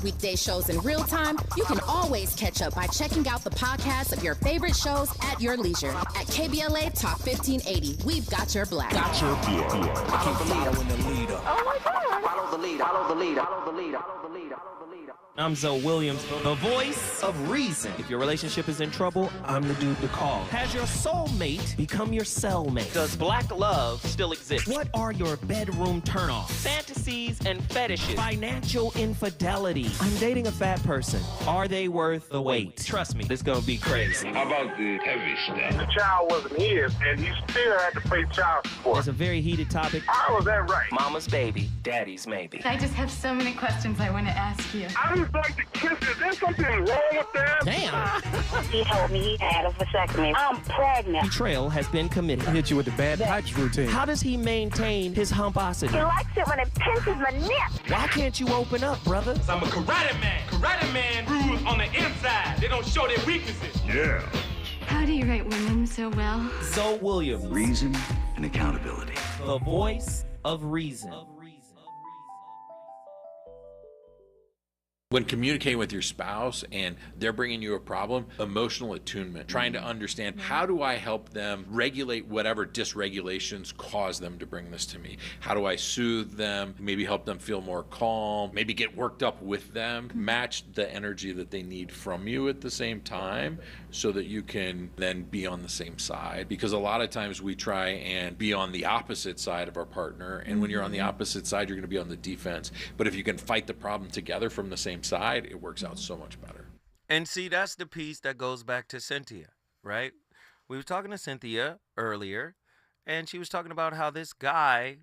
Weekday shows in real time, you can always catch up by checking out the podcast of your favorite shows at your leisure. At KBLA Talk 1580, we've got your black. Follow the leader. Oh my God. Follow the leader. Follow the leader. Follow the leader. Follow the leader. I'm Zoe Williams, the voice of reason. If your relationship is in trouble, I'm the dude to call. Has your soulmate become your cellmate? Does black love still exist? What are your bedroom turnoffs? Fantasies and fetishes. Financial infidelity. I'm dating a fat person. Are they worth the wait? Trust me, this is gonna be crazy. How about the heavy stuff? The child wasn't his, and he still had to pay child support. It's a very heated topic. How was that right? Mama's baby, daddy's maybe. I just have so many questions I want to ask you. I just like to kiss it. There's something wrong with that. Damn. He told me he had a vasectomy. I'm pregnant. Betrayal has been committed. Hit you with the bad pipes routine. How does he maintain his humposity? He likes it when it pinches my nip. Why can't you open up, brother? I'm a karate man. Karate man rules on the inside. They don't show their weaknesses. Yeah. How do you write women so well? Zoe Williams, Reason and accountability. the voice of reason. When communicating with your spouse and they're bringing you a problem, emotional attunement, trying to understand how do I help them regulate whatever dysregulations cause them to bring this to me? How do I soothe them, maybe help them feel more calm, maybe get worked up with them, match the energy that they need from you at the same time so that you can then be on the same side. Because a lot of times we try and be on the opposite side of our partner, and when you're on the opposite side, you're going to be on the defense. But if you can fight the problem together from the same side, it works out so much better. And see, that's the piece that goes back to Cynthia, right? We were talking to Cynthia earlier, and she was talking about how this guy,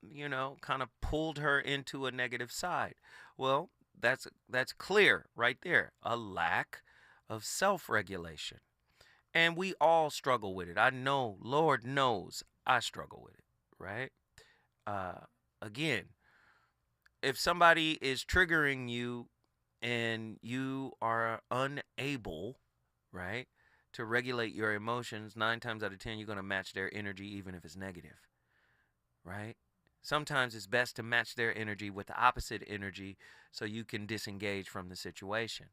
you know, kind of pulled her into a negative side. Well, that's clear right there, a lack of self-regulation. And we all struggle with it. I know, Lord knows, I struggle with it, right? Again, if somebody is triggering you and you are unable, right, to regulate your emotions, 9 times out of 10, you're going to match their energy even if it's negative, right? Sometimes it's best to match their energy with the opposite energy so you can disengage from the situation.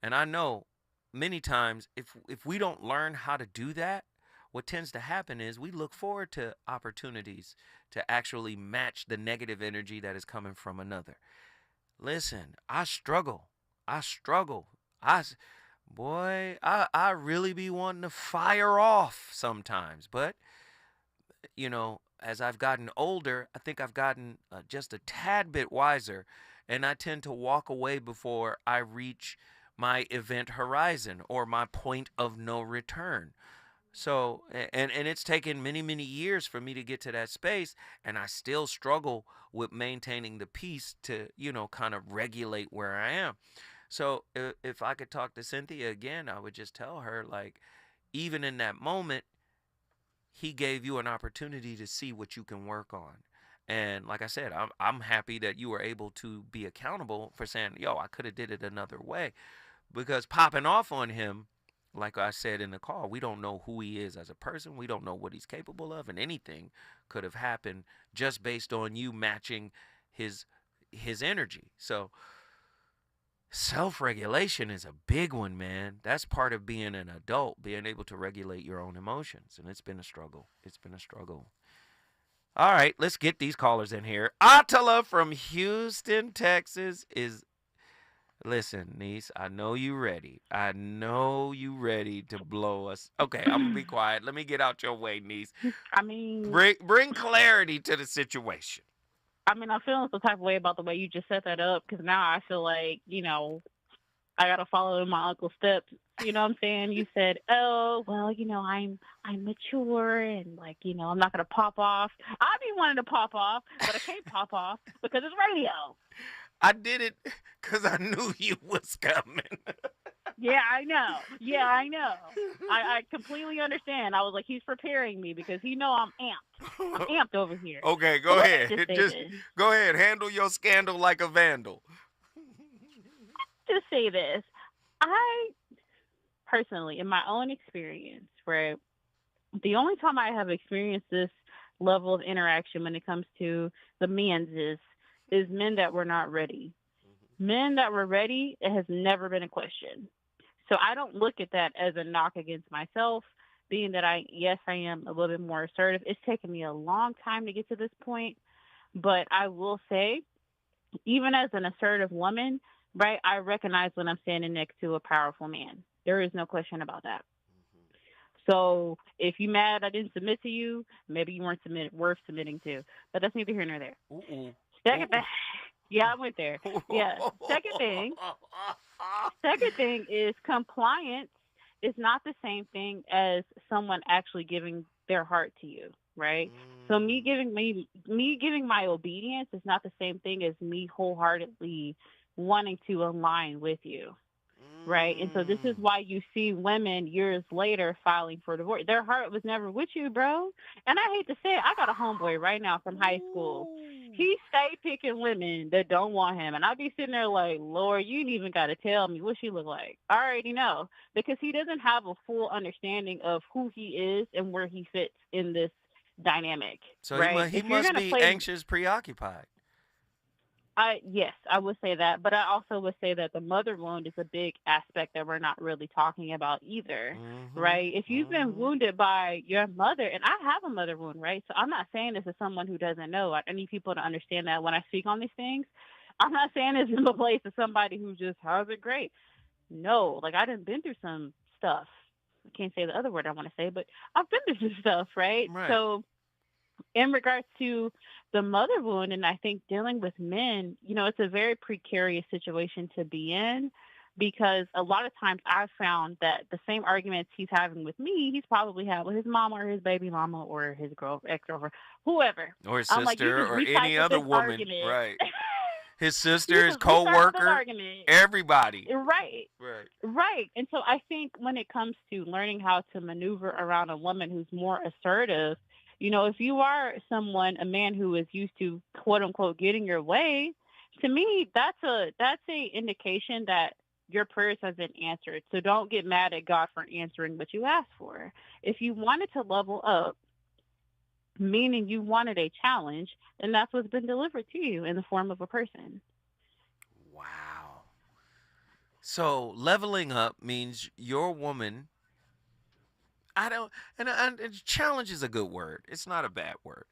And I know many times if we don't learn how to do that, what tends to happen is we look forward to opportunities to actually match the negative energy that is coming from another. Listen, I struggle. I really be wanting to fire off sometimes. But, you know, as I've gotten older, I think I've gotten just a tad bit wiser. And I tend to walk away before I reach my event horizon or my point of no return. So, and it's taken many, many years for me to get to that space, and I still struggle with maintaining the peace to, you know, kind of regulate where I am. So if I could talk to Cynthia again, I would just tell her, like, even in that moment, he gave you an opportunity to see what you can work on. And like I said, I'm happy that you were able to be accountable for saying, yo, I could have did it another way. Because popping off on him, like I said in the call, we don't know who he is as a person. We don't know what he's capable of, and anything could have happened just based on you matching his energy. So self-regulation is a big one, man. That's part of being an adult, being able to regulate your own emotions, and it's been a struggle. All right, let's get these callers in here. Attila from Houston, Texas is... Listen, niece, I know you ready. I know you ready to blow us. Okay, I'm going to be quiet. Let me get out your way, niece. I mean... Bring clarity to the situation. I mean, I'm feeling some type of way about the way you just set that up, because now I feel like, you know, I got to follow in my uncle's steps. You know what I'm saying? You said, oh, well, you know, I'm mature and, like, you know, I'm not going to pop off. I be wanting to pop off, but I can't pop off because it's radio. I did it because I knew you was coming. Yeah, I know. I completely understand. I was like, he's preparing me because he know I'm amped. I'm amped over here. Okay, go ahead. Just go ahead. Handle your scandal like a vandal. Just say this. I personally, in my own experience, right, the only time I have experienced this level of interaction when it comes to the men's is men that were not ready. Men that were ready, it has never been a question. So I don't look at that as a knock against myself, being that yes, I am a little bit more assertive. It's taken me a long time to get to this point, but I will say, even as an assertive woman, right, I recognize when I'm standing next to a powerful man. There is no question about that. So if you mad I didn't submit to you, maybe you weren't worth submitting to. But that's neither here nor there. Second thing, yeah, I went there. Yeah. Second thing is compliance is not the same thing as someone actually giving their heart to you, right? So me giving my obedience is not the same thing as me wholeheartedly wanting to align with you. Right. And so this is why you see women years later filing for divorce. Their heart was never with you, bro. And I hate to say it, I got a homeboy right now from high school. He stay picking women that don't want him. And I be sitting there like, Lord, you ain't even got to tell me what she look like. I already know. Because he doesn't have a full understanding of who he is and where he fits in this dynamic. So right? he must be anxious, preoccupied. Yes, I would say that, but I also would say that the mother wound is a big aspect that we're not really talking about either, right? If you've been wounded by your mother, and I have a mother wound, right? So I'm not saying this as someone who doesn't know. I need people to understand that when I speak on these things, I'm not saying this in the place of somebody who just has it great. No, like I done been through some stuff. I can't say the other word I want to say, but I've been through some stuff, right? So in regards to the mother wound, and I think dealing with men, it's a very precarious situation to be in because a lot of times I've found that the same arguments he's having with me, he's probably had with his mama or his baby mama or his ex-girlfriend, whoever. Or his sister or any other woman. Argument. Right. His sister, his co-worker, everybody. Right. And so I think when it comes to learning how to maneuver around a woman who's more assertive, if you are a man who is used to quote unquote getting your way, to me, that's a indication that your prayers have been answered. So don't get mad at God for answering what you asked for. If you wanted to level up, meaning you wanted a challenge, then that's what's been delivered to you in the form of a person. Wow. So leveling up means your woman. And challenge is a good word. It's not a bad word,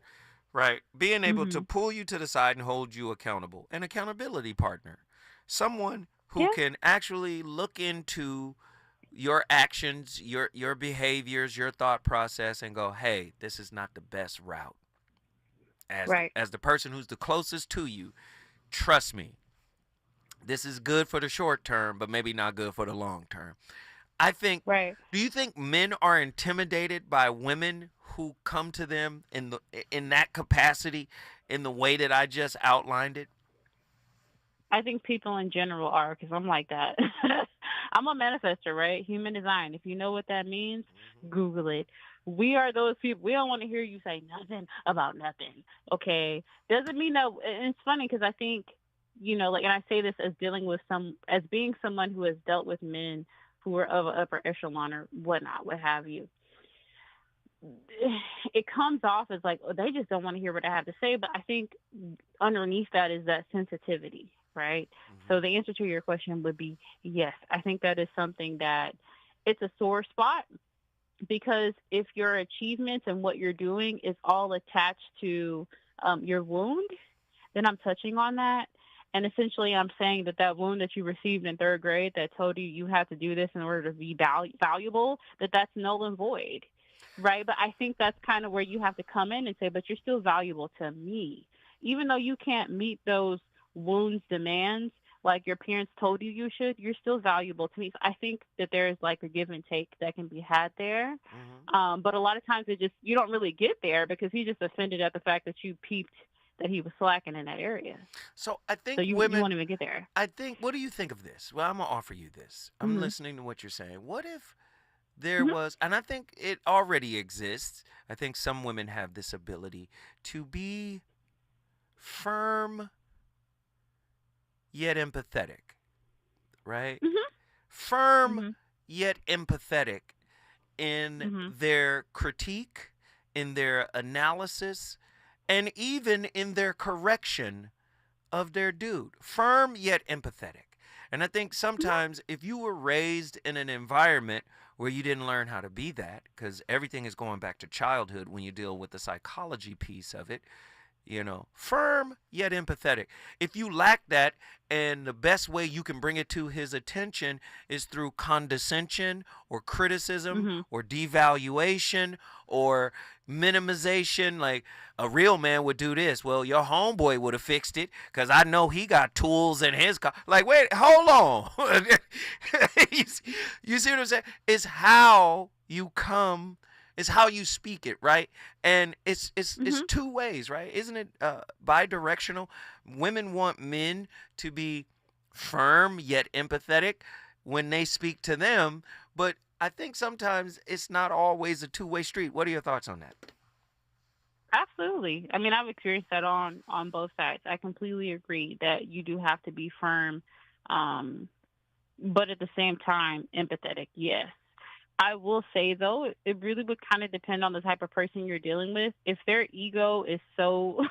right? Being able to pull you to the side and hold you accountable. An accountability partner. Someone who can actually look into your actions, your behaviors, your thought process and go, hey, this is not the best route. As the person who's the closest to you, trust me, this is good for the short term, but maybe not good for the long term. I think. Do you think men are intimidated by women who come to them in that capacity, in the way that I just outlined it? I think people in general are, because I'm like that. I'm a manifester, right? Human design. If you know what that means, Google it. We are those people. We don't want to hear you say nothing about nothing. Okay, doesn't mean that. And it's funny because I think, and I say this as being someone who has dealt with men who are of an upper echelon or whatnot, what have you. It comes off as like, they just don't want to hear what I have to say. But I think underneath that is that sensitivity, right? So the answer to your question would be yes. I think that is something that it's a sore spot because if your achievements and what you're doing is all attached to your wound, then I'm touching on that. And essentially, I'm saying that wound that you received in third grade that told you have to do this in order to be valuable, that's null and void, right? But I think that's kind of where you have to come in and say, but you're still valuable to me. Even though you can't meet those wounds demands like your parents told you should, you're still valuable to me. So I think that there's like a give and take that can be had there. But a lot of times you don't really get there because he just offended at the fact that you peeped that he was slacking in that area. So I think you women won't even get there. What do you think of this? Well, I'm going to offer you this. I'm listening to what you're saying. What if there was, and I think it already exists, I think some women have this ability to be firm yet empathetic, right? Firm yet empathetic in their critique, in their analysis, and even in their correction of their dude. Firm yet empathetic. And I think sometimes if you were raised in an environment where you didn't learn how to be that, because everything is going back to childhood when you deal with the psychology piece of it, firm yet empathetic. If you lack that, and the best way you can bring it to his attention is through condescension or criticism or devaluation or minimization, like a real man would do this. Well, your homeboy would have fixed it because I know he got tools in his car. Like, wait, hold on. You see what I'm saying? It's how you come. It's how you speak it, right? And it's two ways, right? Isn't it bi-directional? Women want men to be firm yet empathetic when they speak to them, but I think sometimes it's not always a two-way street. What are your thoughts on that? Absolutely. I mean, I've experienced that on both sides. I completely agree that you do have to be firm, but at the same time, empathetic, yes. I will say, though, it really would kind of depend on the type of person you're dealing with. If their ego is so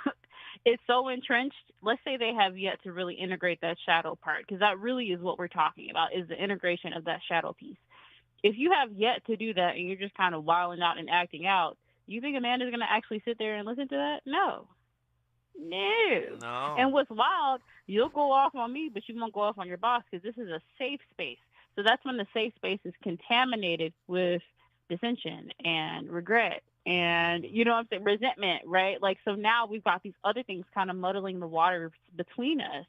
it's so entrenched, let's say they have yet to really integrate that shadow part, because that really is what we're talking about, is the integration of that shadow piece. If you have yet to do that and you're just kind of wilding out and acting out, you think a man is going to actually sit there and listen to that? No. And what's wild, you'll go off on me, but you won't go off on your boss, because this is a safe space. So that's when the safe space is contaminated with dissension and regret and, resentment, right? Like, so now we've got these other things kind of muddling the water between us,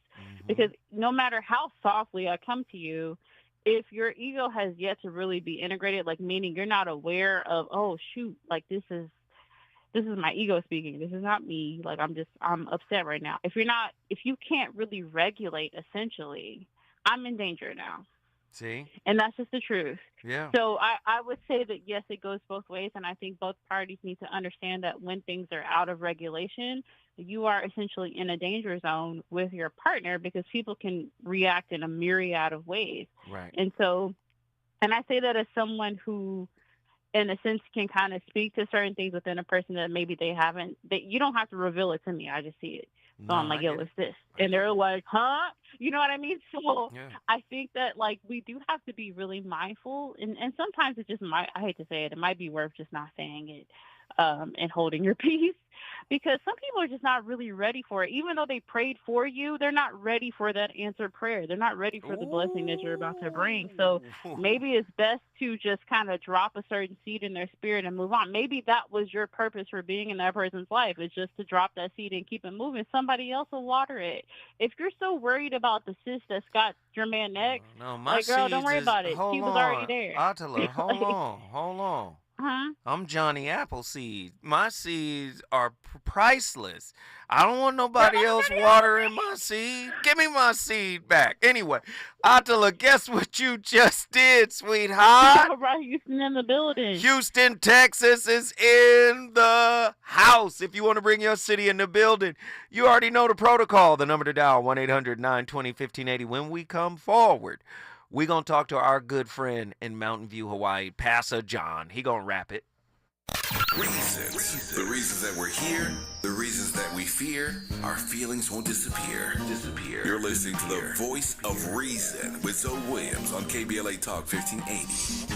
because no matter how softly I come to you, if your ego has yet to really be integrated, like meaning you're not aware of, oh, shoot, like this is my ego speaking. This is not me. Like, I'm upset right now. If you can't really regulate, essentially, I'm in danger now. See? And that's just the truth. Yeah. So I would say that, yes, it goes both ways. And I think both parties need to understand that when things are out of regulation, you are essentially in a danger zone with your partner, because people can react in a myriad of ways. Right. And so, and I say that as someone who, in a sense, can kind of speak to certain things within a person that maybe you don't have to reveal it to me. I just see it. So I'm like, yo, what's this? And they're like, huh? You know what I mean? So yeah. I think that, like, we do have to be really mindful. And sometimes it just might, I hate to say it might be worth just not saying it and holding your peace. Because some people are just not really ready for it. Even though they prayed for you, they're not ready for that answered prayer. They're not ready for the blessing that you're about to bring. So maybe it's best to just kind of drop a certain seed in their spirit and move on. Maybe that was your purpose for being in that person's life, is just to drop that seed and keep it moving. Somebody else will water it. If you're so worried about the cyst that's got your man next, like, girl, don't worry about it. He was already there. Attila, hold on. I'm Johnny Appleseed. My seeds are priceless. I don't want nobody else watering my seed. Give me my seed back. Anyway, Attila, guess what you just did, sweetheart? All right, Houston in the building. Houston, Texas is in the house. If you want to bring your city in the building, you already know the protocol. The number to dial, 1-800-920-1580. When we come forward, we're going to talk to our good friend in Mountain View, Hawaii, Pastor John. He going to rap it. Reasons. The reasons that we're here, the reasons that we fear, our feelings won't disappear. You're listening to the voice of reason with Zoe Williams on KBLA Talk 1580.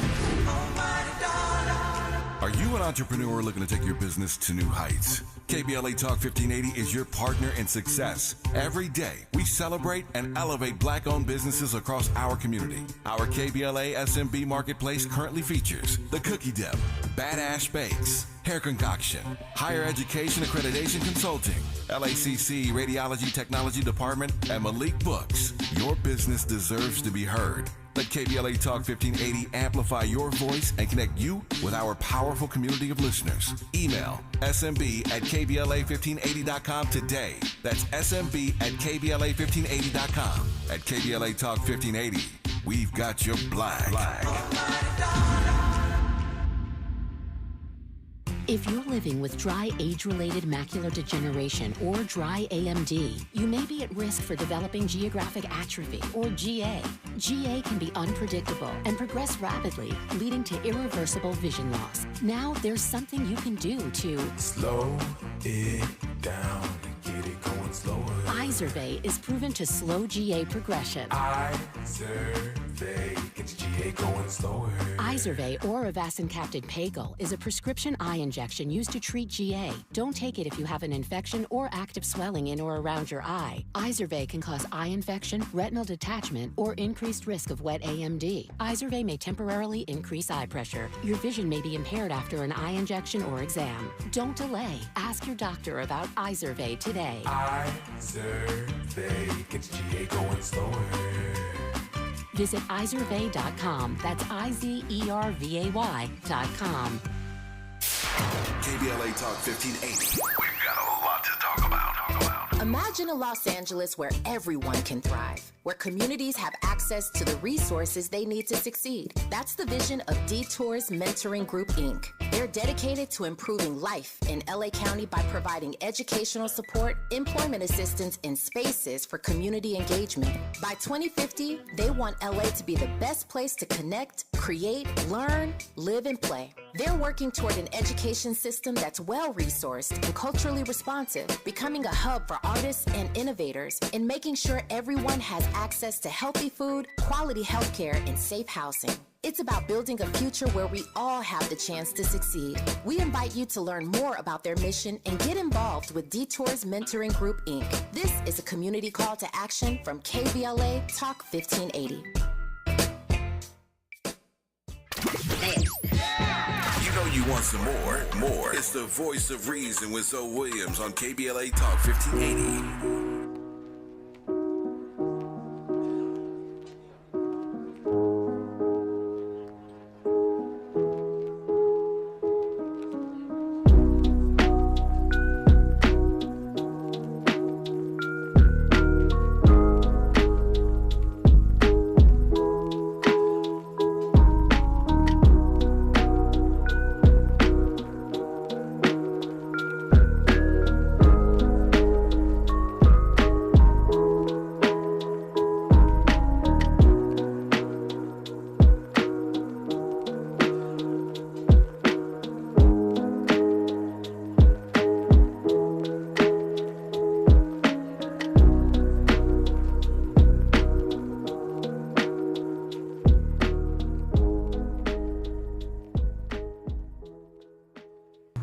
Are you an entrepreneur looking to take your business to new heights? KBLA Talk 1580 is your partner in success. Every day, we celebrate and elevate Black-owned businesses across our community. Our KBLA SMB Marketplace currently features The Cookie Dip, Badass Bakes, Hair Concoction, Higher Education Accreditation Consulting, LACC Radiology Technology Department, and Malik Books. Your business deserves to be heard. Let KBLA Talk 1580 amplify your voice and connect you with our powerful community of listeners. Email smb@kbla1580.com today. That's smb@kbla1580.com. At KBLA Talk 1580, we've got your black. If you're living with dry age-related macular degeneration or dry AMD, you may be at risk for developing geographic atrophy or GA. GA can be unpredictable and progress rapidly, leading to irreversible vision loss. Now there's something you can do to slow it down and get it going. going slower. Izervay is proven to slow GA progression. Izervay gets GA going slower. Izervay or avacincaptad pagel is a prescription eye injection used to treat GA. Don't take it if you have an infection or active swelling in or around your eye. Izervay can cause eye infection, retinal detachment, or increased risk of wet AMD. Izervay may temporarily increase eye pressure. Your vision may be impaired after an eye injection or exam. Don't delay. Ask your doctor about Izervay today. Izervay gets GA going slower. Visit Izervay.com. That's IZERVAY.com. KBLA Talk 1580. We've got a lot to talk about. Imagine a Los Angeles where everyone can thrive, where communities have access to the resources they need to succeed. That's the vision of Detours Mentoring Group, Inc. They're dedicated to improving life in LA County by providing educational support, employment assistance, and spaces for community engagement. By 2050, they want LA to be the best place to connect, create, learn, live, and play. They're working toward an education system that's well-resourced and culturally responsive, becoming a hub for artists and innovators, and making sure everyone has access to healthy food, quality healthcare, and safe housing. It's about building a future where we all have the chance to succeed. We invite you to learn more about their mission and get involved with Detours Mentoring Group, Inc. This is a community call to action from KBLA Talk 1580. You know you want some more. It's the voice of reason with Zoe Williams on KBLA Talk 1580.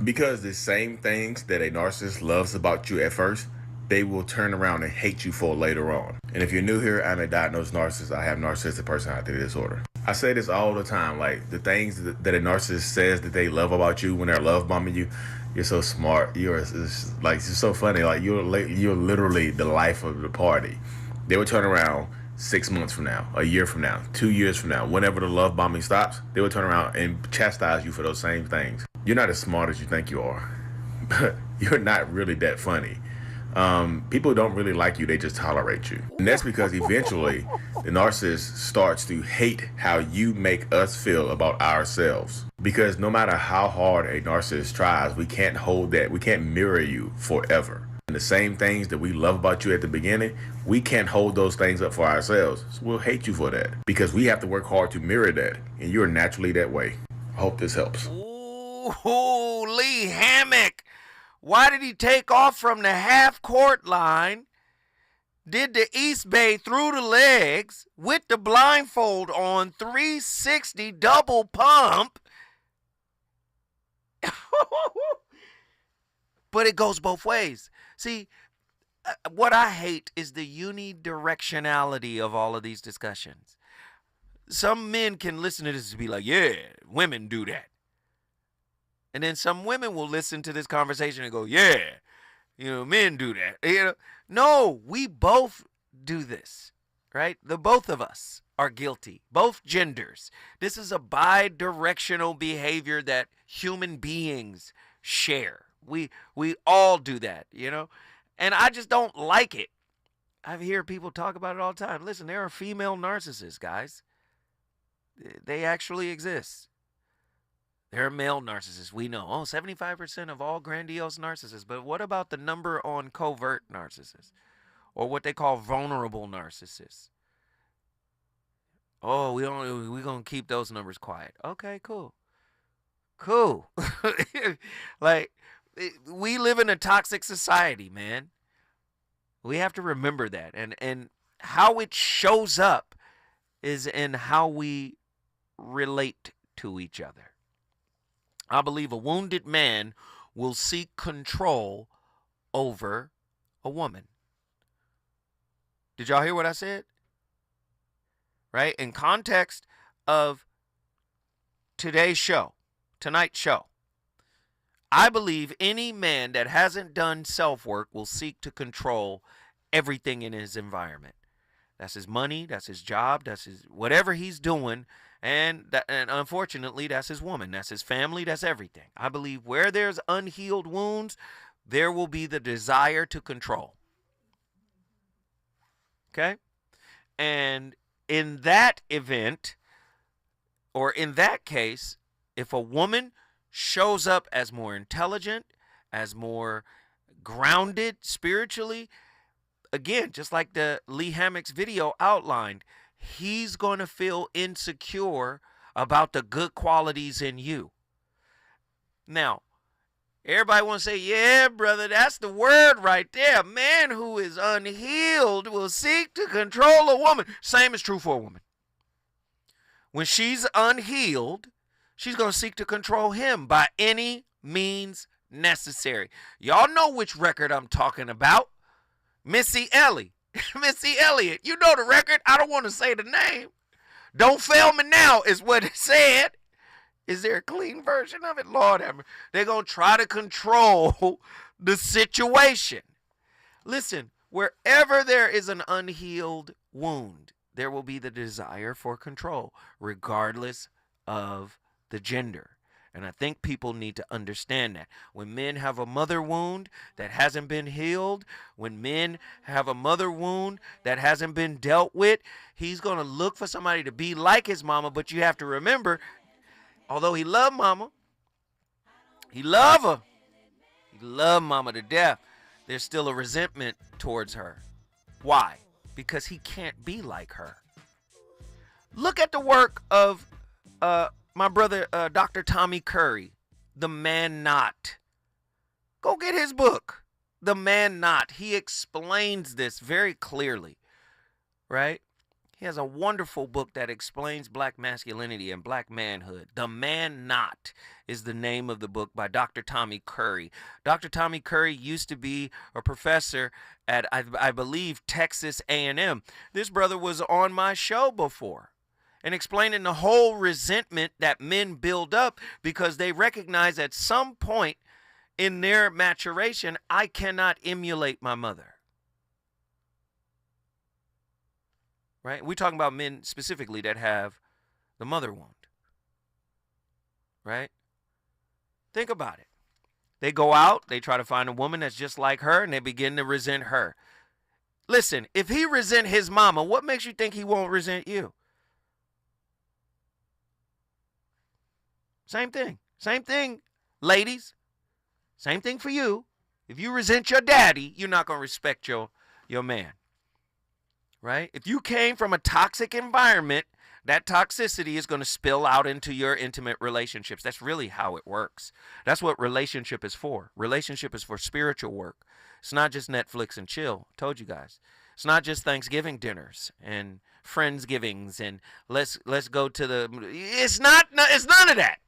Because the same things that a narcissist loves about you at first, they will turn around and hate you for later on. And if you're new here, I'm a diagnosed narcissist. I have narcissistic personality disorder. I say this all the time, like the things that a narcissist says that they love about you when they're love bombing you, you're so smart. You're so funny. Like you're literally the life of the party. They will turn around 6 months from now, a year from now, 2 years from now, whenever the love bombing stops, they will turn around and chastise you for those same things. You're not as smart as you think you are, but you're not really that funny. People don't really like you, they just tolerate you. And that's because eventually the narcissist starts to hate how you make us feel about ourselves. Because no matter how hard a narcissist tries, we can't hold that, we can't mirror you forever. And the same things that we love about you at the beginning, we can't hold those things up for ourselves. So we'll hate you for that because we have to work hard to mirror that. And you're naturally that way. I hope this helps. Ooh, Lee Hammock. Why did he take off from the half-court line, did the East Bay through the legs, with the blindfold on, 360 double pump? But it goes both ways. See, what I hate is the unidirectionality of all of these discussions. Some men can listen to this and be like, yeah, women do that. And then some women will listen to this conversation and go, yeah, men do that. No, we both do this, right? The both of us are guilty, both genders. This is a bi-directional behavior that human beings share. We all do that, and I just don't like it. I hear people talk about it all the time. Listen, there are female narcissists, guys. They actually exist. There are male narcissists. We know. 75% of all grandiose narcissists. But what about the number on covert narcissists? Or what they call vulnerable narcissists? Oh, we're going to keep those numbers quiet. Okay, cool. Like, we live in a toxic society, man. We have to remember that. And how it shows up is in how we relate to each other. I believe a wounded man will seek control over a woman. Did y'all hear what I said? Right? In context of tonight's show, I believe any man that hasn't done self-work will seek to control everything in his environment. That's his money, that's his job, that's his whatever he's doing, and unfortunately, that's his woman, that's his family, that's everything. I believe where there's unhealed wounds, there will be the desire to control. Okay? And in that event, or in that case, if a woman shows up as more intelligent, as more grounded spiritually, again, just like the Lee Hammock's video outlined, he's going to feel insecure about the good qualities in you. Now, everybody wants to say, yeah, brother, that's the word right there. A man who is unhealed will seek to control a woman. Same is true for a woman. When she's unhealed, she's going to seek to control him by any means necessary. Y'all know which record I'm talking about. Missy Elliott. Missy Elliott. You know the record. I don't want to say the name. Don't Fail Me Now is what it said. Is there a clean version of it? Lord have mercy. They're going to try to control the situation. Listen, wherever there is an unhealed wound, there will be the desire for control, regardless of the gender. And I think people need to understand that. When men have a mother wound that hasn't been healed, when men have a mother wound that hasn't been dealt with, he's going to look for somebody to be like his mama. But you have to remember, although he loved mama, he loved her, he loved mama to death, there's still a resentment towards her. Why? Because he can't be like her. Look at the work of my brother, Dr. Tommy Curry, The Man Not. Go get his book, The Man Not. He explains this very clearly, right? He has a wonderful book that explains black masculinity and black manhood. The Man Not is the name of the book by Dr. Tommy Curry. Dr. Tommy Curry used to be a professor at, I believe, Texas A&M. This brother was on my show before, and explaining the whole resentment that men build up because they recognize at some point in their maturation, I cannot emulate my mother. Right? We're talking about men specifically that have the mother wound. Right? Think about it. They go out, they try to find a woman that's just like her, and they begin to resent her. Listen, if he resent his mama, what makes you think he won't resent you? Same thing. Same thing, ladies. Same thing for you. If you resent your daddy, you're not going to respect your man. Right? If you came from a toxic environment, that toxicity is going to spill out into your intimate relationships. That's really how it works. That's what relationship is for. Relationship is for spiritual work. It's not just Netflix and chill. I told you guys. It's not just Thanksgiving dinners and Friendsgivings and let's go to the. It's none of that.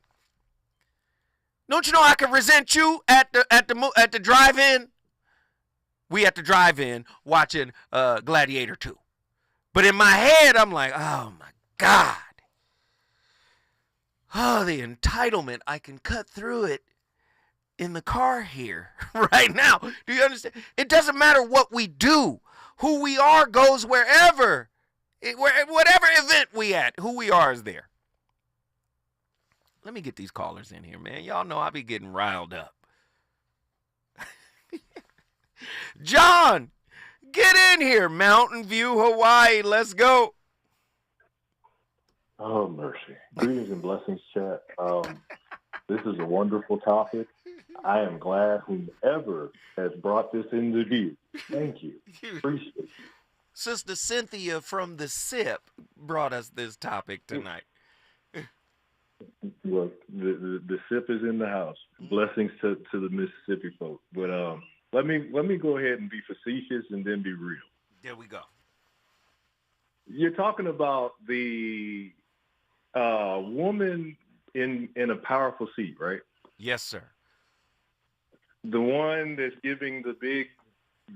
Don't you know I could resent you at the drive-in? We at the drive-in watching Gladiator 2. But in my head, I'm like, oh my God. Oh, the entitlement. I can cut through it in the car here right now. Do you understand? It doesn't matter what we do. Who we are goes wherever. Whatever event we at, who we are is there. Let me get these callers in here, man. Y'all know I be getting riled up. John, get in here. Mountain View, Hawaii. Let's go. Oh, mercy. Greetings and blessings, chat. This is a wonderful topic. I am glad whomever has brought this into view. Thank you. Appreciate it. Sister Cynthia from the SIP brought us this topic tonight. Well, the SIP is in the house. Blessings to the Mississippi folk. But let me go ahead and be facetious and then be real. There we go. You're talking about the woman in a powerful seat, right? Yes, sir. The one that's giving the big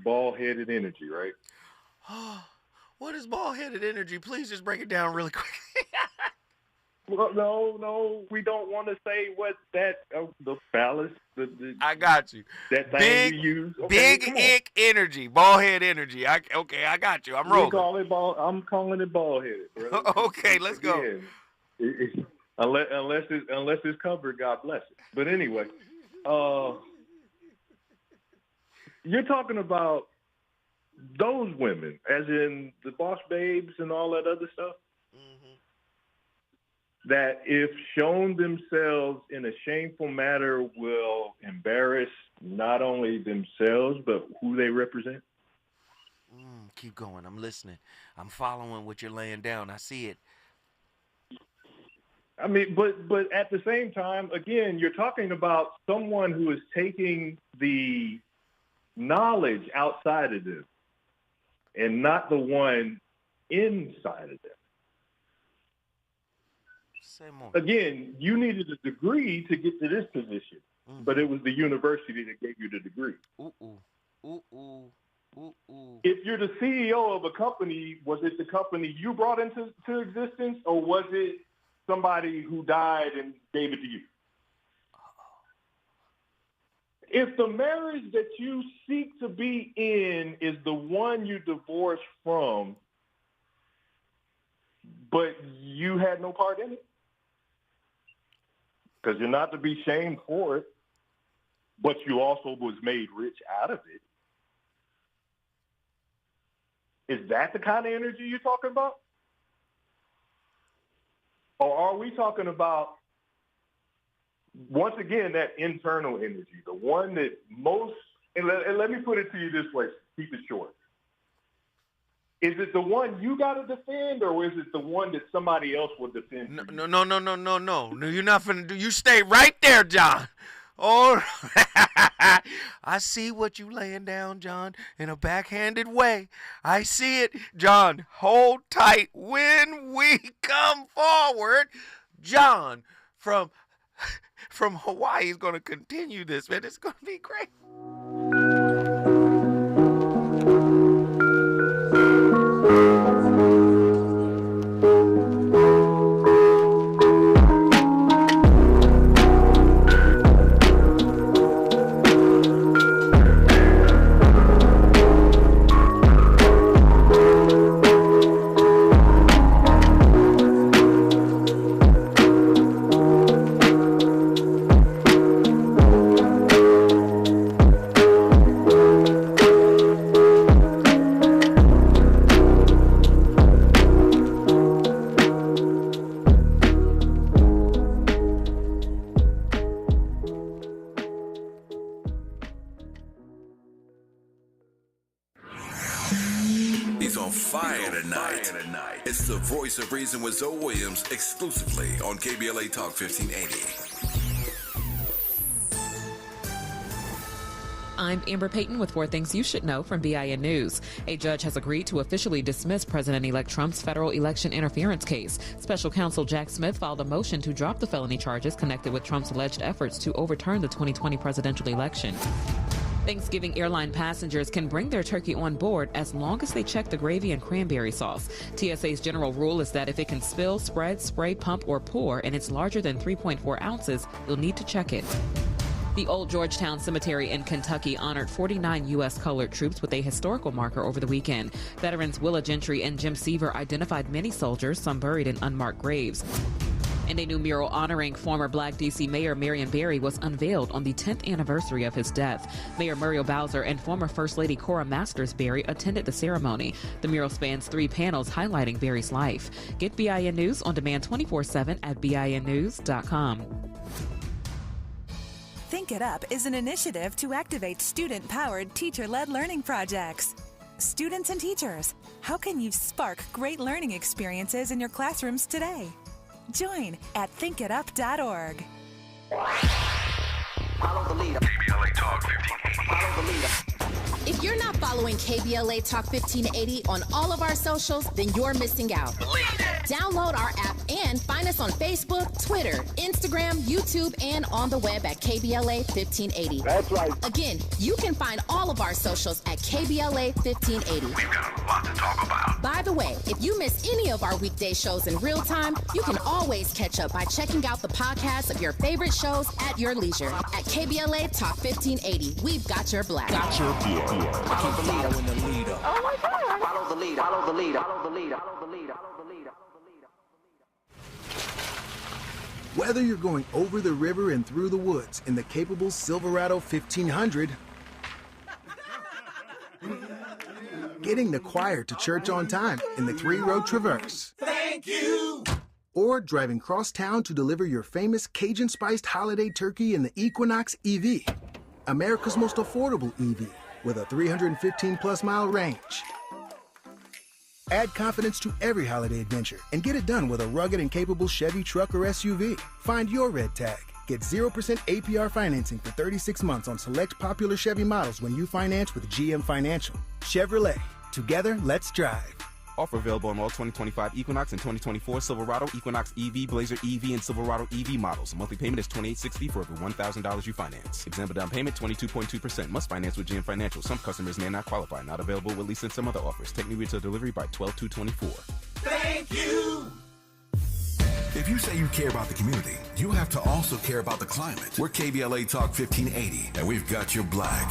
bald-headed energy, right? What is bald-headed energy? Please just break it down really quick. Well, no, we don't want to say what that the phallus. I got you. That thing big, you use. Okay, big ick energy, ballhead energy. I got you. I'm rolling. I'm calling it bald-headed, bro. Okay, let's go. Unless it's covered, God bless it. But anyway, you're talking about those women, as in the boss babes and all that other stuff. That if shown themselves in a shameful manner will embarrass not only themselves, but who they represent? Keep going. I'm listening. I'm following what you're laying down. I see it. I mean, but at the same time, again, you're talking about someone who is taking the knowledge outside of them and not the one inside of them. Again, you needed a degree to get to this position, but it was the university that gave you the degree. If you're the CEO of a company, was it the company you brought into existence, or was it somebody who died and gave it to you? If the marriage that you seek to be in is the one you divorced from, but you had no part in it, because you're not to be shamed for it, but you also was made rich out of it. Is that the kind of energy you're talking about? Or are we talking about, once again, that internal energy, the one that most, and let me put it to you this way, keep it short. Is it the one you got to defend, or is it the one that somebody else will defend? No, you're not finna do. You stay right there, John. Oh, I see what you laying down, John, in a backhanded way. I see it, John. Hold tight when we come forward. John from Hawaii is going to continue this, man. It's going to be great. It's the Voice of Reason with Zoe Williams, exclusively on KBLA Talk 1580. I'm Amber Payton with 4 Things You Should Know from BIN News. A judge has agreed to officially dismiss President-elect Trump's federal election interference case. Special counsel Jack Smith filed a motion to drop the felony charges connected with Trump's alleged efforts to overturn the 2020 presidential election. Thanksgiving airline passengers can bring their turkey on board as long as they check the gravy and cranberry sauce. TSA's general rule is that if it can spill, spread, spray, pump, or pour, and it's larger than 3.4 ounces, you'll need to check it. The Old Georgetown Cemetery in Kentucky honored 49 U.S. colored troops with a historical marker over the weekend. Veterans Willa Gentry and Jim Seaver identified many soldiers, some buried in unmarked graves. And a new mural honoring former Black D.C. Mayor Marion Barry was unveiled on the 10th anniversary of his death. Mayor Muriel Bowser and former First Lady Cora Masters Barry attended the ceremony. The mural spans 3 panels highlighting Barry's life. Get BIN News on demand 24/7 at BINnews.com. Think It Up is an initiative to activate student-powered, teacher-led learning projects. Students and teachers, how can you spark great learning experiences in your classrooms today? Join at thinkitup.org. Follow the leader. KBLA Talk 1580. Follow the leader. If you're not following KBLA Talk 1580 on all of our socials, then you're missing out. Download our app and find us on Facebook, Twitter, Instagram, YouTube, and on the web at KBLA 1580. That's right. Again, you can find all of our socials at KBLA 1580. We've got a lot to talk about. By the way, if you miss any of our weekday shows in real time, you can always catch up by checking out the podcast of your favorite shows at your leisure. At KBLA Talk 1580, we've got your black. Got your black. Follow the leader. Oh my God. Follow the leader. Follow the leader. Follow the leader. Follow the leader. Whether you're going over the river and through the woods in the capable Silverado 1500, getting the choir to church on time in the 3-row Traverse. Thank you. Or driving cross town to deliver your famous Cajun-spiced holiday turkey in the Equinox EV, America's most affordable EV with a 315-plus mile range. Add confidence to every holiday adventure and get it done with a rugged and capable Chevy truck or SUV. Find your red tag. Get 0% APR financing for 36 months on select popular Chevy models when you finance with GM Financial. Chevrolet. Together, let's drive. Offer available on all 2025 Equinox and 2024 Silverado, Equinox EV, Blazer EV, and Silverado EV models. A monthly payment is $28.60 for every $1,000 you finance. Example down payment 22.2%. Must finance with GM Financial. Some customers may not qualify. Not available with lease and some other offers. Take new retail delivery by 12/2/24. Thank you. If you say you care about the community, you have to also care about the climate. We're KBLA Talk 1580, and we've got your black.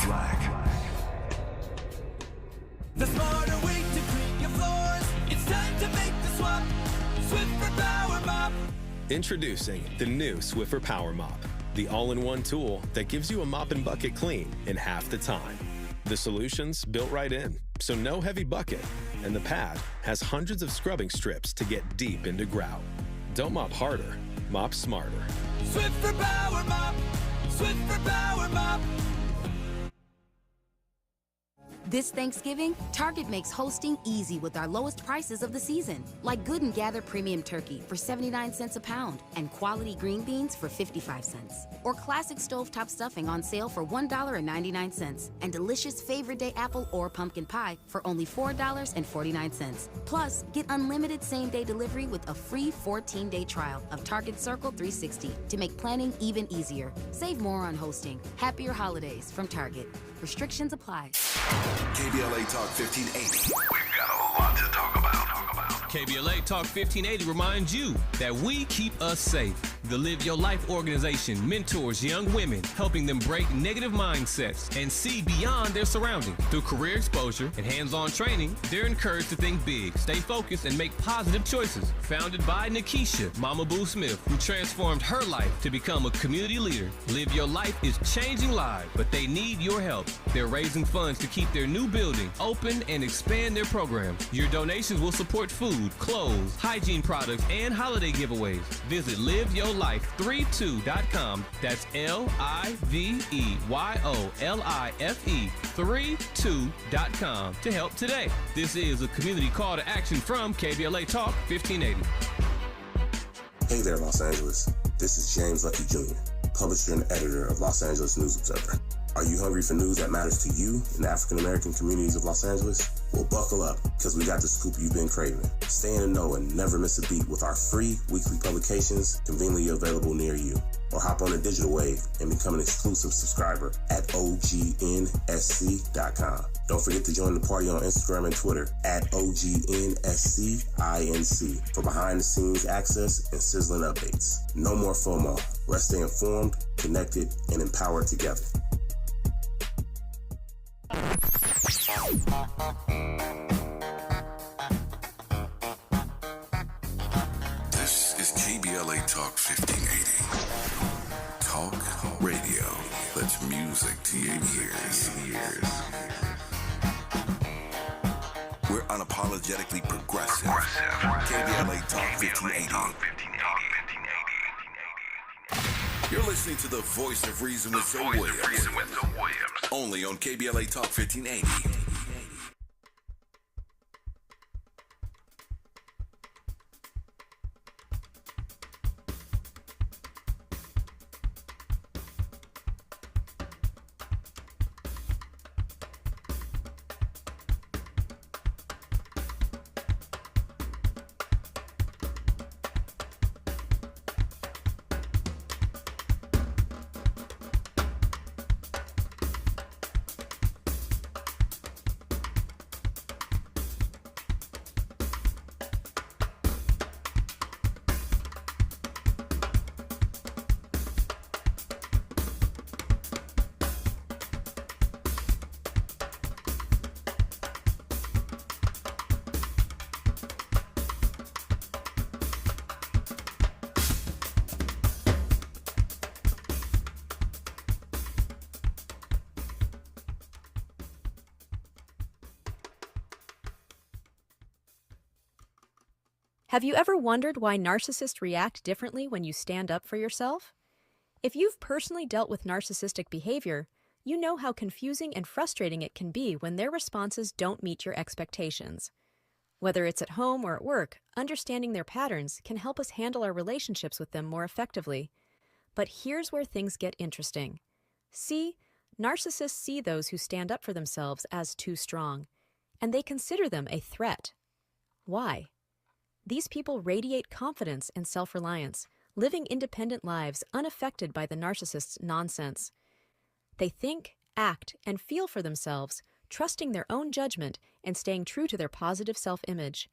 The smarter way to clean your floors. It's time to make the swap. Swiffer Power Mop. Introducing the new Swiffer Power Mop, the all-in-one tool that gives you a mop and bucket clean in half the time. The solution's built right in, so no heavy bucket, and the pad has hundreds of scrubbing strips to get deep into grout. Don't mop harder, mop smarter. Swiffer Power Mop. Swiffer Power Mop. This Thanksgiving, Target makes hosting easy with our lowest prices of the season, like Good & Gather Premium Turkey for 79 cents a pound and quality green beans for 55 cents. Or classic stovetop stuffing on sale for $1.99 and delicious Favorite Day apple or pumpkin pie for only $4.49. Plus, get unlimited same-day delivery with a free 14-day trial of Target Circle 360 to make planning even easier. Save more on hosting. Happier holidays from Target. Restrictions apply. KBLA Talk 1580. We've got a lot to talk about. KBLA Talk 1580 reminds you that we keep us safe. The Live Your Life organization mentors young women, helping them break negative mindsets and see beyond their surroundings. Through career exposure and hands-on training, they're encouraged to think big, stay focused, and make positive choices. Founded by Nikisha Mama Boo Smith, who transformed her life to become a community leader. Live Your Life is changing lives, but they need your help. They're raising funds to keep their new building open and expand their programs. Your donations will support food, clothes, hygiene products, and holiday giveaways. Visit liveyourlife32.com. That's LIVEYOLIFE32.com to help today. This is a community call to action from KBLA Talk 1580. Hey there, Los Angeles. This is James Lucky Jr., publisher and editor of Los Angeles News Observer. Are you hungry for news that matters to you in the African-American communities of Los Angeles? Well, buckle up, because we got the scoop you've been craving. Stay in the know and never miss a beat with our free weekly publications conveniently available near you. Or hop on the digital wave and become an exclusive subscriber at OGNSC.com. Don't forget to join the party on Instagram and Twitter at OGNSCINC for behind-the-scenes access and sizzling updates. No more FOMO. Let's stay informed, connected, and empowered together. This is KBLA Talk 1580. Talk radio. That's music to your ears. We're unapologetically progressive. KBLA Talk 1580. You're listening to the voice of reason with Zoe Williams. Only on KBLA Talk 1580. Have you ever wondered why narcissists react differently when you stand up for yourself? If you've personally dealt with narcissistic behavior, you know how confusing and frustrating it can be when their responses don't meet your expectations. Whether it's at home or at work, understanding their patterns can help us handle our relationships with them more effectively. But here's where things get interesting. See, narcissists see those who stand up for themselves as too strong, and they consider them a threat. Why? These people radiate confidence and self-reliance, living independent lives unaffected by the narcissist's nonsense. They think, act, and feel for themselves, trusting their own judgment and staying true to their positive self-image.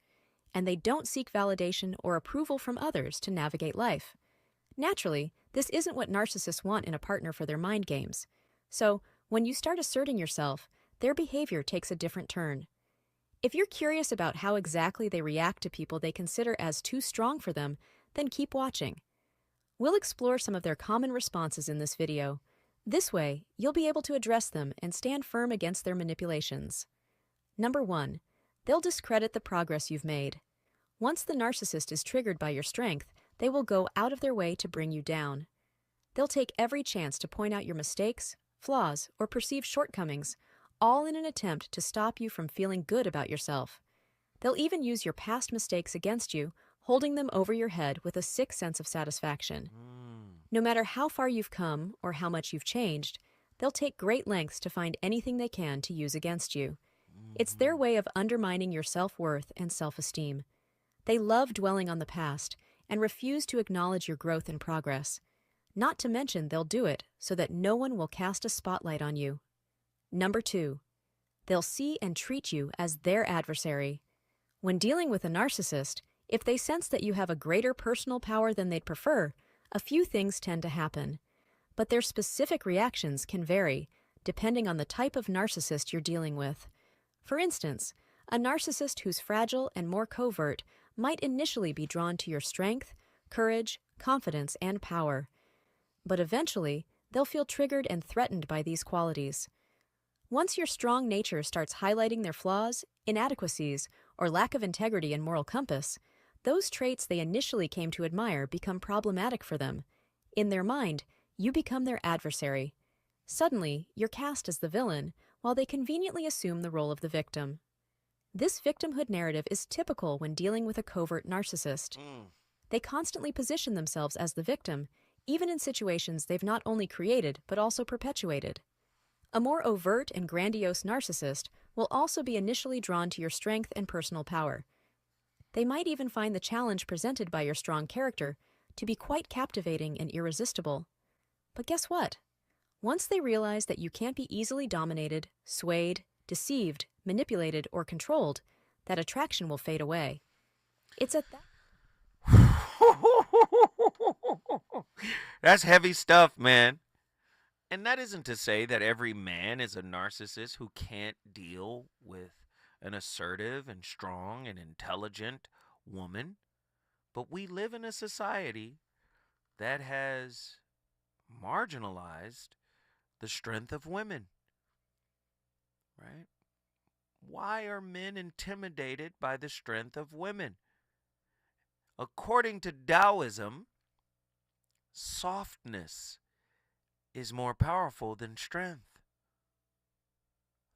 And they don't seek validation or approval from others to navigate life. Naturally, this isn't what narcissists want in a partner for their mind games. So, when you start asserting yourself, their behavior takes a different turn. If you're curious about how exactly they react to people they consider as too strong for them, then keep watching. We'll explore some of their common responses in this video. This way, you'll be able to address them and stand firm against their manipulations. Number 1. They'll discredit the progress you've made. Once the narcissist is triggered by your strength, they will go out of their way to bring you down. They'll take every chance to point out your mistakes, flaws, or perceived shortcomings, all in an attempt to stop you from feeling good about yourself. They'll even use your past mistakes against you, holding them over your head with a sick sense of satisfaction. No matter how far you've come or how much you've changed, they'll take great lengths to find anything they can to use against you. It's their way of undermining your self-worth and self-esteem. They love dwelling on the past and refuse to acknowledge your growth and progress. Not to mention they'll do it so that no one will cast a spotlight on you. Number 2. They'll see and treat you as their adversary. When dealing with a narcissist, if they sense that you have a greater personal power than they'd prefer, a few things tend to happen. But their specific reactions can vary, depending on the type of narcissist you're dealing with. For instance, a narcissist who's fragile and more covert might initially be drawn to your strength, courage, confidence, and power. But eventually, they'll feel triggered and threatened by these qualities. Once your strong nature starts highlighting their flaws, inadequacies, or lack of integrity and moral compass, those traits they initially came to admire become problematic for them. In their mind, you become their adversary. Suddenly, you're cast as the villain, while they conveniently assume the role of the victim. This victimhood narrative is typical when dealing with a covert narcissist. They constantly position themselves as the victim, even in situations they've not only created but also perpetuated. A more overt and grandiose narcissist will also be initially drawn to your strength and personal power. They might even find the challenge presented by your strong character to be quite captivating and irresistible. But guess what? Once they realize that you can't be easily dominated, swayed, deceived, manipulated, or controlled, that attraction will fade away. It's at that... That's heavy stuff, man. And that isn't to say that every man is a narcissist who can't deal with an assertive and strong and intelligent woman. But we live in a society that has marginalized the strength of women. Right? Why are men intimidated by the strength of women? According to Taoism, softness is more powerful than strength,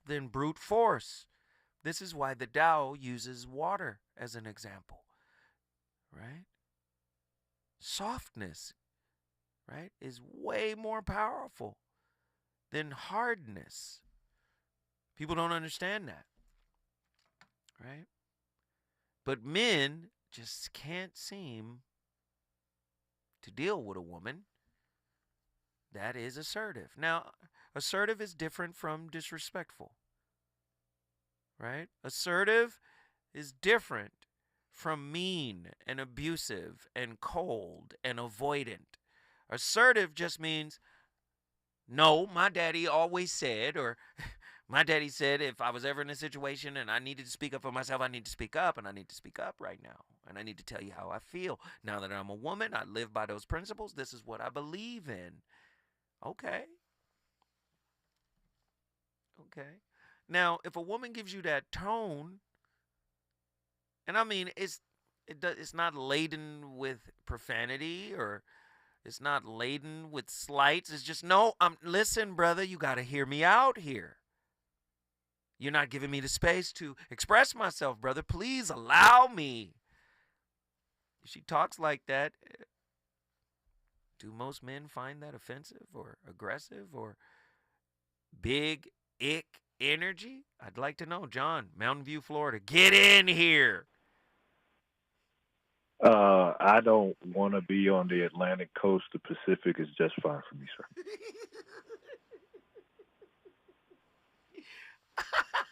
than brute force. This is why the Tao uses water as an example, right? Softness, right, is way more powerful than hardness. People don't understand that, right? But men just can't seem to deal with a woman that is assertive. Now, assertive is different from disrespectful, right? Assertive is different from mean and abusive and cold and avoidant. Assertive just means, no, my daddy always said, or my daddy said if I was ever in a situation and I needed to speak up for myself, I need to speak up, and I need to speak up right now. And I need to tell you how I feel. Now that I'm a woman, I live by those principles. This is what I believe in. Okay. Okay. Now, if a woman gives you that tone, and I mean, it's It's not laden with profanity or it's not laden with slights. It's just, no, listen, brother, you got to hear me out here. You're not giving me the space to express myself, brother. Please allow me. If she talks like that, do most men find that offensive or aggressive or big ick energy? I'd like to know. John, Mountain View, Florida, get in here. I don't want to be on the Atlantic coast. The Pacific is just fine for me, sir.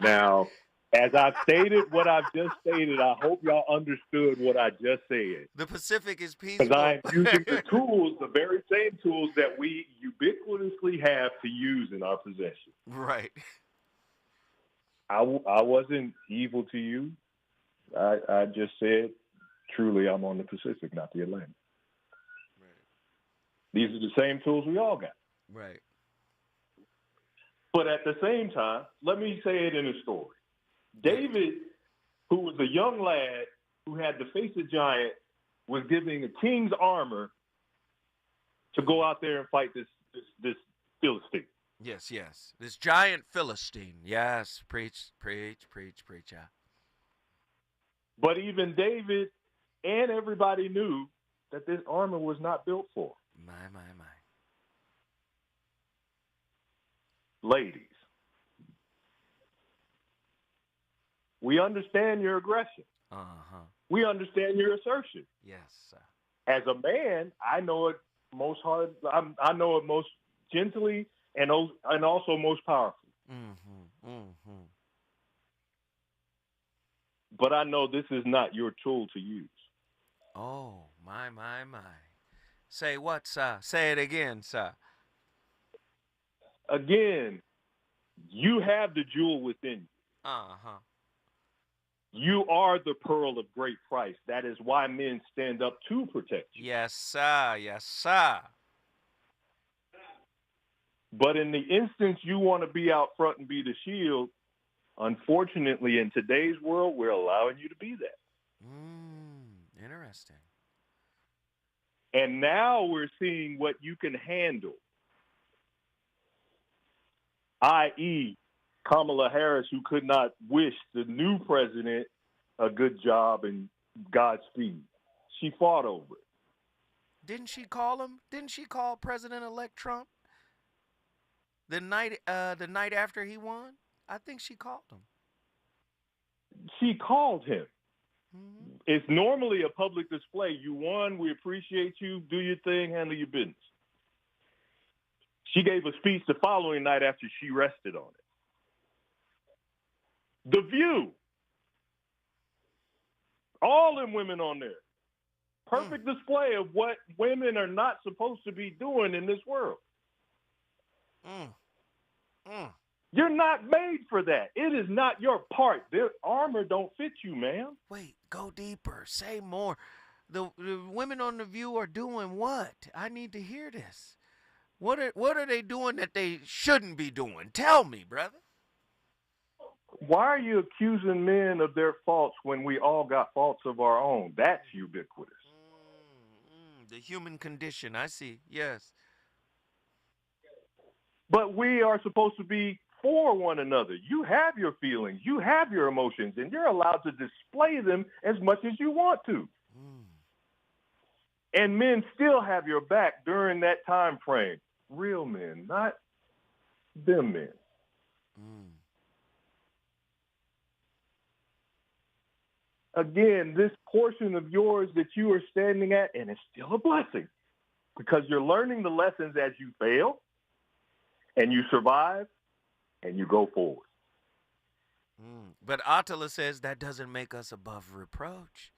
Now, as I've stated what I've just stated, I hope y'all understood what I just said. The Pacific is peaceful. Because I am using the tools, the very same tools that we ubiquitously have to use in our possession. Right. I wasn't evil to you. I just said, truly, I'm on the Pacific, not the Atlantic. Right. These are the same tools we all got. Right. But at the same time, let me say it in a story. David, who was a young lad who had to face a giant, was giving a king's armor to go out there and fight this Philistine. Yes. This giant Philistine. Yes. Preach. Yeah. But even David and everybody knew that this armor was not built for. My. Ladies, we understand your aggression. Uh-huh. We understand your assertion. Yes. As a man, I know it most hard. I know it most gently and also most powerfully. Mm-hmm. But I know this is not your tool to use. Oh, my. Say what, sir? Say it again, sir. Again, you have the jewel within you. Uh-huh. You are the pearl of great price. That is why men stand up to protect you. Yes, sir. But in the instance you want to be out front and be the shield, unfortunately, in today's world, we're allowing you to be that. Interesting. And now we're seeing what you can handle, i.e., Kamala Harris, who could not wish the new president a good job and Godspeed. She fought over it. Didn't she call him? Didn't she call President-elect Trump the night after he won? I think she called him. She called him. Mm-hmm. It's normally a public display. You won. We appreciate you. Do your thing. Handle your business. She gave a speech the following night after she rested on it. The View. All them women on there. Perfect display of what women are not supposed to be doing in this world. You're not made for that. It is not your part. Their armor don't fit you, ma'am. Wait, go deeper. Say more. The women on The View are doing what? I need to hear this. What are they doing that they shouldn't be doing? Tell me, brother. Why are you accusing men of their faults when we all got faults of our own? That's ubiquitous. The human condition, I see, yes. But we are supposed to be for one another. You have your feelings, you have your emotions, and you're allowed to display them as much as you want to. And men still have your back during that time frame. Real men, not them men. Again, this portion of yours that you are standing at, and it's still a blessing because you're learning the lessons as you fail and you survive and you go forward. But Attila says that doesn't make us above reproach.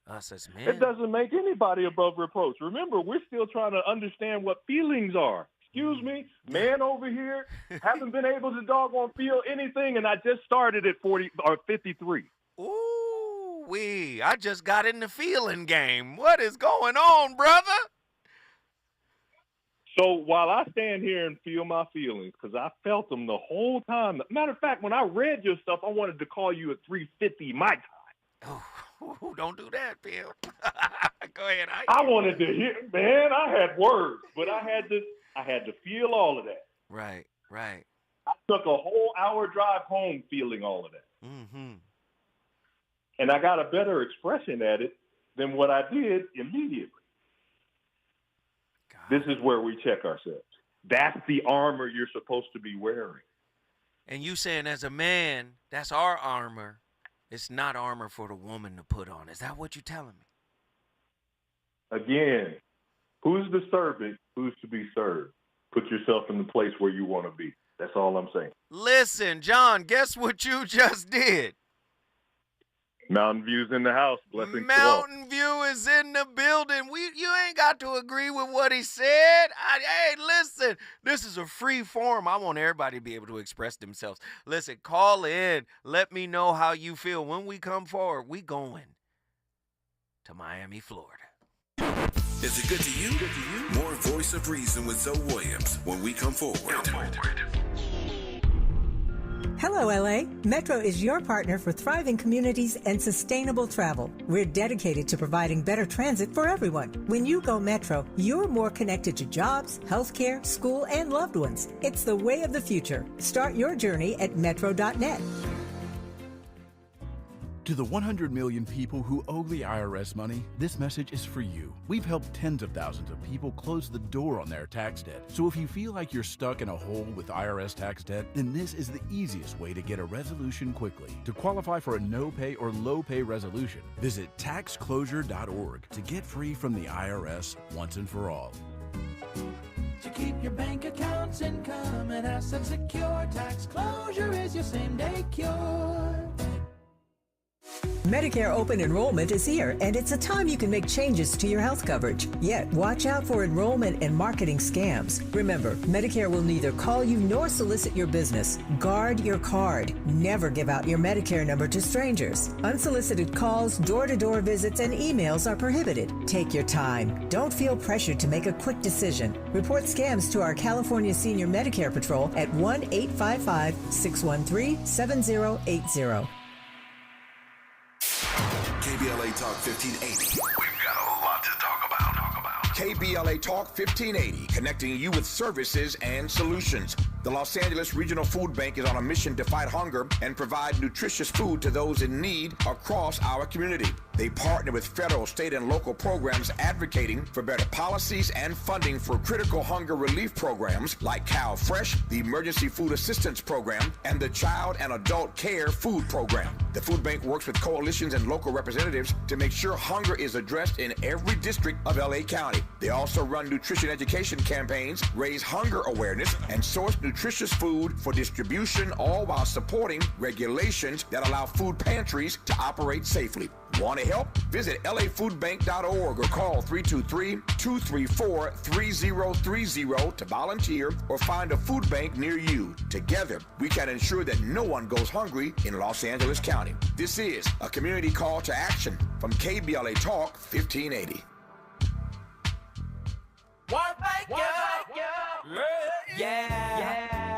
Us as men. It doesn't make anybody above reproach. Remember, we're still trying to understand what feelings are. Excuse me, man over here, haven't been able to doggone feel anything, and I just started at 40 or 53. Ooh-wee, I just got in the feeling game. What is going on, brother? So while I stand here and feel my feelings, because I felt them the whole time. Matter of fact, when I read your stuff, I wanted to call you at 3:50 my time. Ooh, don't do that, Bill. Go ahead. I wanted to hear, man. I had words, but I had to feel all of that. Right. I took a whole hour drive home feeling all of that. Mm-hmm. And I got a better expression at it than what I did immediately. This is where we check ourselves. That's the armor you're supposed to be wearing. And you saying as a man, that's our armor. It's not armor for the woman to put on. Is that what you're telling me? Again, who's the servant? Who's to be served? Put yourself in the place where you want to be. That's all I'm saying. Listen, John, guess what you just did? Mountain View's in the house. Blessings Mountain View is in the building. You ain't got to agree with what he said. Hey, listen, this is a free forum. I want everybody to be able to express themselves. Listen, call in. Let me know how you feel. When we come forward, we going to Miami, Florida. Is it good to you? More Voice of Reason with Zoe Williams when we come forward. Hello, LA. Metro is your partner for thriving communities and sustainable travel. We're dedicated to providing better transit for everyone. When you go Metro, you're more connected to jobs, healthcare, school, and loved ones. It's the way of the future. Start your journey at metro.net. To the 100 million people who owe the IRS money, this message is for you. We've helped tens of thousands of people close the door on their tax debt. So if you feel like you're stuck in a hole with IRS tax debt, then this is the easiest way to get a resolution quickly. To qualify for a no-pay or low-pay resolution, visit taxclosure.org to get free from the IRS once and for all. To keep your bank accounts, income, and assets secure, tax closure is your same-day cure. Medicare open enrollment is here, and it's a time you can make changes to your health coverage. Yet, watch out for enrollment and marketing scams. Remember, Medicare will neither call you nor solicit your business. Guard your card. Never give out your Medicare number to strangers. Unsolicited calls, door-to-door visits, and emails are prohibited. Take your time. Don't feel pressured to make a quick decision. Report scams to our California Senior Medicare Patrol at 1-855-613-7080. KBLA Talk 1580. We've got a lot to talk about. KBLA Talk 1580, connecting you with services and solutions. The Los Angeles Regional Food Bank is on a mission to fight hunger and provide nutritious food to those in need across our community. They partner with federal, state, and local programs advocating for better policies and funding for critical hunger relief programs like Cal Fresh, the Emergency Food Assistance Program, and the Child and Adult Care Food Program. The food bank works with coalitions and local representatives to make sure hunger is addressed in every district of LA County. They also run nutrition education campaigns, raise hunger awareness, and source nutritious food for distribution, all while supporting regulations that allow food pantries to operate safely. Want to help? Visit lafoodbank.org or call 323-234-3030 to volunteer or find a food bank near you. Together, we can ensure that no one goes hungry in Los Angeles County. This is a community call to action from KBLA Talk 1580.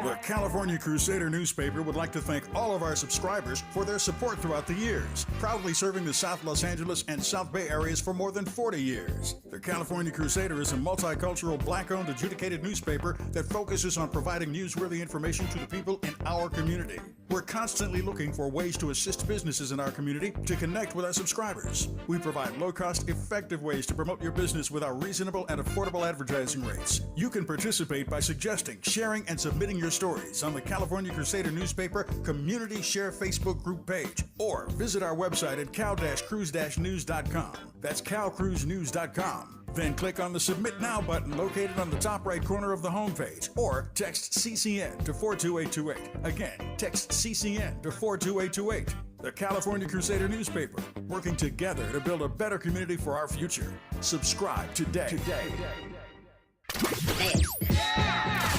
The California Crusader newspaper would like to thank all of our subscribers for their support throughout the years, proudly serving the South Los Angeles and South Bay areas for more than 40 years. The California Crusader is a multicultural, black-owned, adjudicated newspaper that focuses on providing newsworthy information to the people in our community. We're constantly looking for ways to assist businesses in our community to connect with our subscribers. We provide low-cost, effective ways to promote your business with our reasonable and affordable advertising rates. You can participate by suggesting, sharing, and submitting your stories on the California Crusader newspaper Community Share Facebook group page, or visit our website at cal-cruise-news.com. That's calcruisenews.com. Then click on the Submit Now button located on the top right corner of the homepage, or text CCN to 42828. Again, text CCN to 42828. The California Crusader newspaper, working together to build a better community for our future. Subscribe today.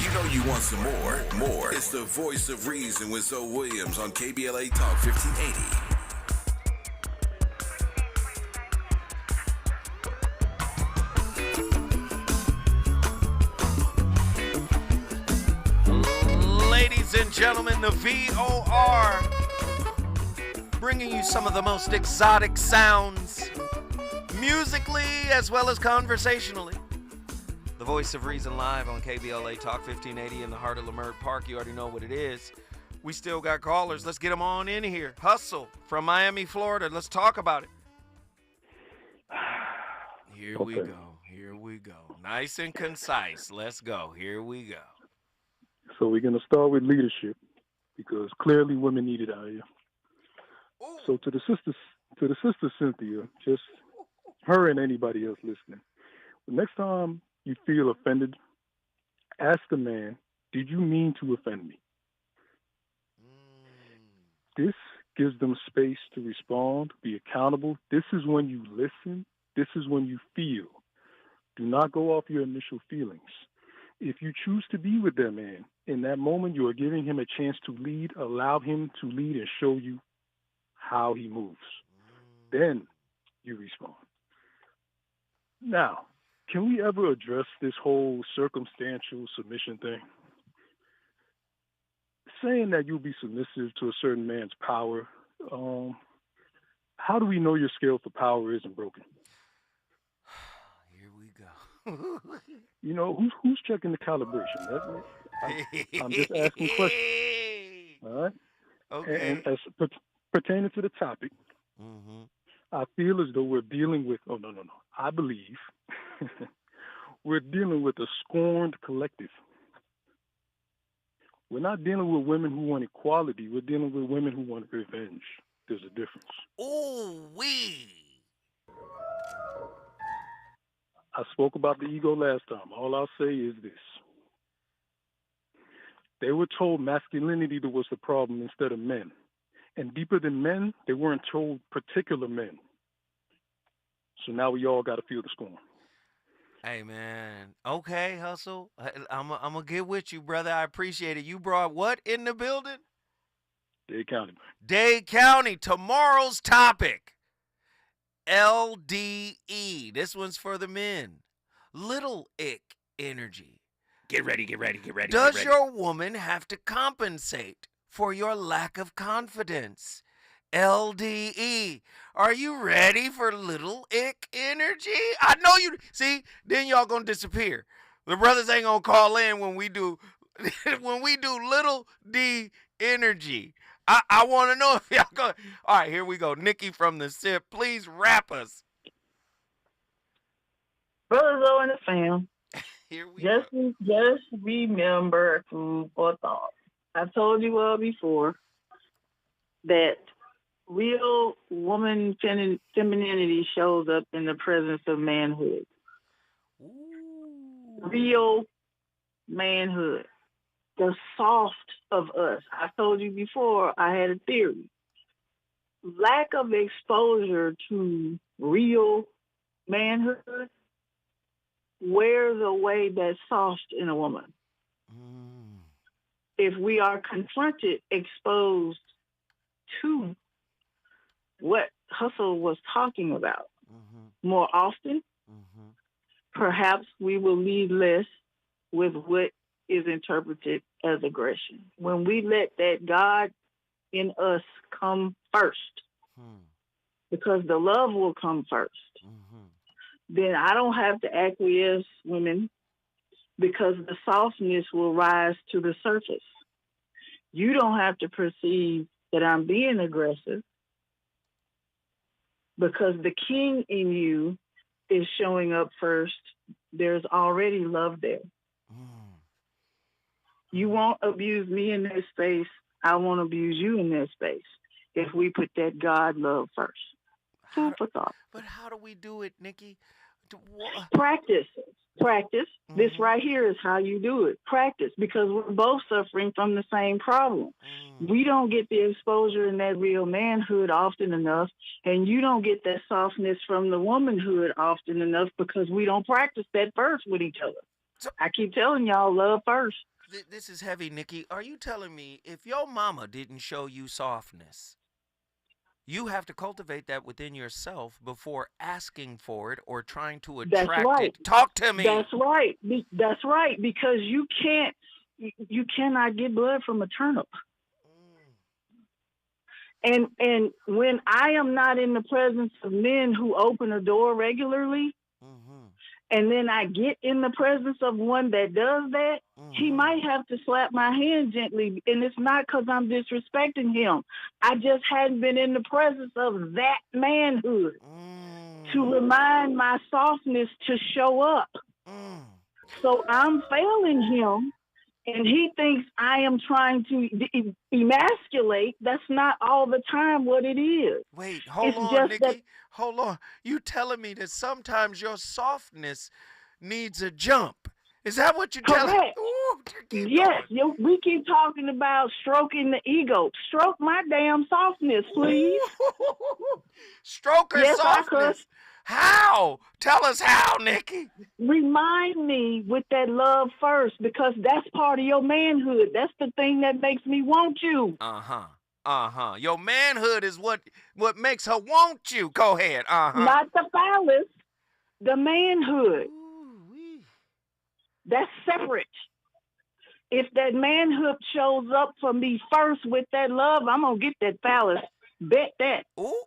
You know you want some more. It's the Voice of Reason with Zoe Williams on KBLA Talk 1580. Ladies and gentlemen, the VOR bringing you some of the most exotic sounds, musically as well as conversationally. The Voice of Reason live on KBLA Talk 1580 in the heart of Leimert Park. You already know what it is. We still got callers. Let's get them on in here. Hustle from Miami, Florida. Let's talk about it. Here we go. Here we go. Nice and concise. Let's go. Here we go. So we're going to start with leadership because clearly women need it out here. So to the sister Cynthia, just her and anybody else listening, the next time you feel offended, ask the man, did you mean to offend me? This gives them space to respond, be accountable. This is when you listen. This is when you feel. Do not go off your initial feelings. If you choose to be with that man, in that moment you are giving him a chance to lead. Allow him to lead and show you how he moves. Then you respond. Now, can we ever address this whole circumstantial submission thing? Saying that you'll be submissive to a certain man's power, how do we know your scale for power isn't broken? Here we go. You know, who's checking the calibration? I'm just asking questions. All right? Okay. And as pertaining to the topic, I feel as though we're dealing with, I believe we're dealing with a scorned collective. We're not dealing with women who want equality. We're dealing with women who want revenge. There's a difference. Ooh-wee. I spoke about the ego last time. All I'll say is this. They were told masculinity was the problem instead of men. And deeper than men, they weren't told particular men. So now we all got to feel the scorn. Hey, man. Okay, Hustle. I'm going to get with you, brother. I appreciate it. You brought what in the building? Dade County. Dade County. Tomorrow's topic. LDE. This one's for the men. Little ick energy. Get ready, get ready, get ready. Does your woman have to compensate for your lack of confidence? LDE. Are you ready for little ick energy? I know you. See, then y'all gonna disappear. The brothers ain't gonna call in when we do little D energy. I want to know if y'all go. All right, here we go. Nikki from the SIP, please rap us. Brother Zoe and the fam. Here we just remember food for thought. I told you all before that real woman femininity shows up in the presence of manhood. Ooh. Real manhood. The soft of us. I told you before, I had a theory. Lack of exposure to real manhood wears away that soft in a woman. If we are confronted, exposed to what Hustle was talking about more often, perhaps we will lead less with what is interpreted as aggression. When we let that God in us come first, because the love will come first, then I don't have to acquiesce women because the softness will rise to the surface. You don't have to perceive that I'm being aggressive because the king in you is showing up first. There's already love there. You won't abuse me in that space. I won't abuse you in that space if we put that God love first. Food for thought. But how do we do it, Nikki? Practice. This right here is how you do it. Practice, because we're both suffering from the same problem. We don't get the exposure in that real manhood often enough, and you don't get that softness from the womanhood often enough because we don't practice that first with each other. I keep telling y'all, love first. This is heavy, Nikki. Are you telling me if your mama didn't show you softness, you have to cultivate that within yourself before asking for it or trying to attract it? Talk to me. That's right. That's right. Because you cannot get blood from a turnip. And when I am not in the presence of men who open a door regularly, and then I get in the presence of one that does that, he might have to slap my hand gently. And it's not because I'm disrespecting him. I just hadn't been in the presence of that manhood to remind my softness to show up. So I'm failing him, and he thinks I am trying to emasculate. That's not all the time what it is. Wait, hold on, Nikki. Hold on. You telling me that sometimes your softness needs a jump? Is that what you're telling me? Yes, we keep talking about stroking the ego. Stroke my damn softness, please. Stroke her softness. How? Tell us how, Nikki. Remind me with that love first, because that's part of your manhood. That's the thing that makes me want you. Your manhood is what makes her want you. Go ahead. Not the phallus, the manhood. That's separate. If that manhood shows up for me first with that love, I'm going to get that phallus. Bet that. Ooh.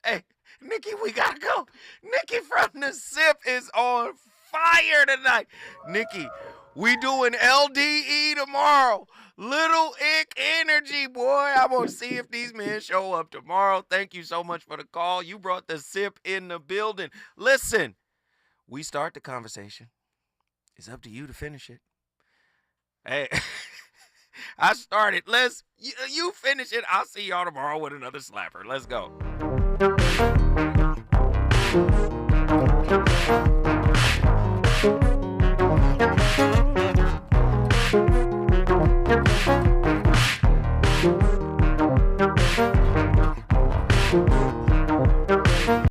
Hey, Nikki, we got to go. Nikki from the SIP is on fire tonight. Nikki, we doing LDE tomorrow. Little Ick energy, boy. I'm going to see if these men show up tomorrow. Thank you so much for the call. You brought the SIP in the building. Listen, we start the conversation. It's up to you to finish it. Hey, I started. You finish it. I'll see y'all tomorrow with another slapper. Let's go.